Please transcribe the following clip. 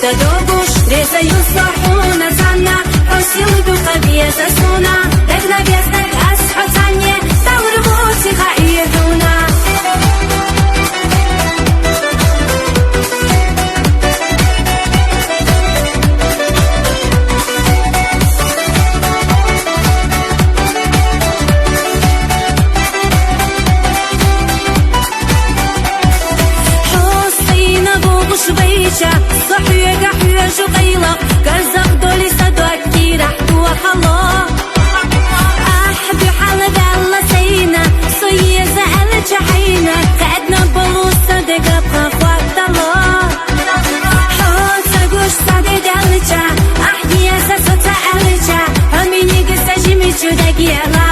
Догуш, резаю слахуна зана, просил духа веза суна, так на вестах асхацане, таврву тиха и дуна. شويشة صحية قحية شغيلة كرزق دولي صدوكي رحت وخلا أحبي حالة الله سينا صية زعلت شحينا قعدنا بلوصة دقا بخوات الله حوصة قوش صادي دالجا أحدي أساسة تعالجا هميني قصة جميل شو دقيقة